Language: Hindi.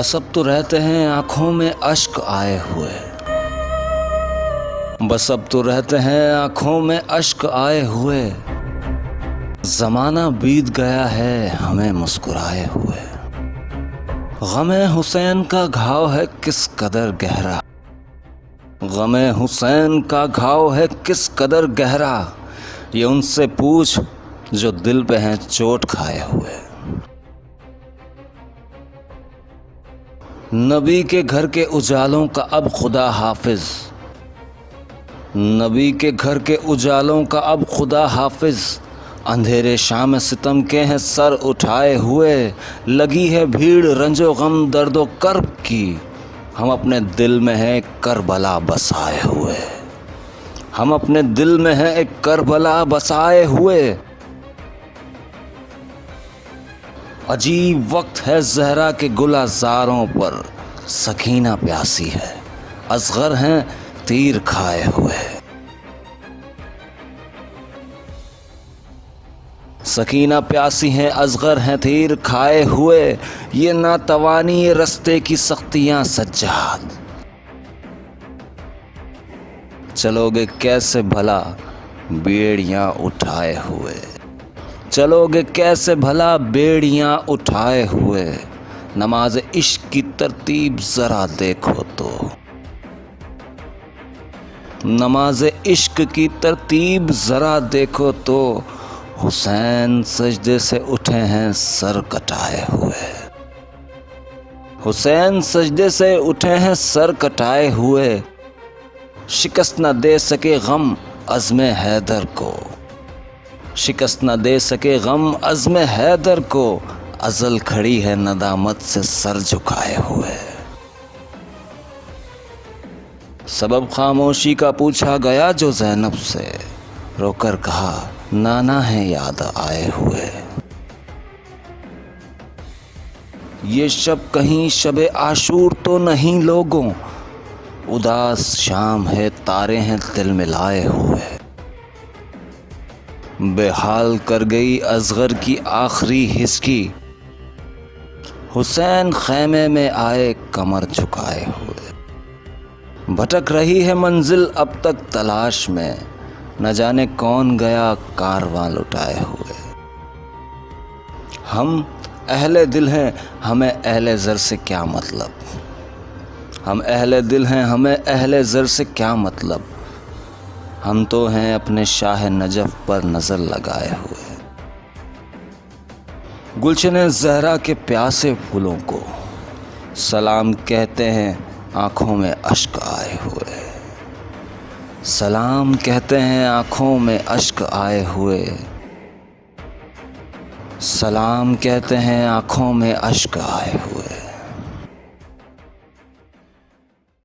बस अब तो रहते हैं आंखों में अश्क आए हुए, बस अब तो रहते हैं आंखों में अश्क आए हुए। जमाना बीत गया है हमें मुस्कुराए हुए। गमे हुसैन का घाव है किस कदर गहरा, गमे हुसैन का घाव है किस कदर गहरा। ये उनसे पूछ जो दिल पे हैं चोट खाए हुए। नबी के घर के उजालों का अब खुदा हाफिज, नबी के घर के उजालों का अब खुदा हाफिज। अंधेरे शाम सितम के हैं सर उठाए हुए। लगी है भीड़ रंजो गम दर्दो कर्ब की, हम अपने दिल में हैं करबला बसाए हुए। हम अपने दिल में हैं एक करबला बसाए हुए। अजीब वक्त है ज़हरा के गुलज़ारों पर, सकीना प्यासी है असगर हैं तीर खाए हुए। सकीना प्यासी हैं असगर हैं तीर खाए हुए। ये नातवानी ये रस्ते की सख्तियां सज्जाद, चलोगे कैसे भला बेड़ियां उठाए हुए। चलोगे कैसे भला बेड़ियां उठाए हुए। नमाज इश्क की तरतीब ज़रा देखो तो, नमाज इश्क की तरतीब ज़रा देखो तो। हुसैन सजदे से उठे हैं सर कटाए हुए। हुसैन सजदे से उठे हैं सर कटाए हुए। शिकस्त न दे सके गम अज़्म हैदर को, शिकस्त न दे सके गम अज़्म हैदर को। अज़ल खड़ी है नदामत से सर झुकाए हुए। सबब खामोशी का पूछा गया जो ज़ैनब से, रोकर कहा नाना है याद आए हुए। ये शब कहीं शबे आशूर तो नहीं लोगों, उदास शाम है तारे हैं तिल मिलाए हुए। बेहाल कर गई असगर की आखिरी हिचकी, हुसैन खैमे में आए कमर झुकाए हुए। भटक रही है मंजिल अब तक तलाश में, न जाने कौन गया कारवां लुटाए हुए। हम अहले दिल हैं हमें अहले ज़र से क्या मतलब, हम अहले दिल हैं हमें अहले ज़र से क्या मतलब। हम तो हैं अपने शाह नजफ़ पर नज़र लगाए हुए। गुलशन ज़हरा के प्यासे फूलों को सलाम कहते हैं आँखों में अश्क आए हुए। सलाम कहते हैं आँखों में अश्क आए हुए। सलाम कहते हैं आँखों में अश्क आए हुए।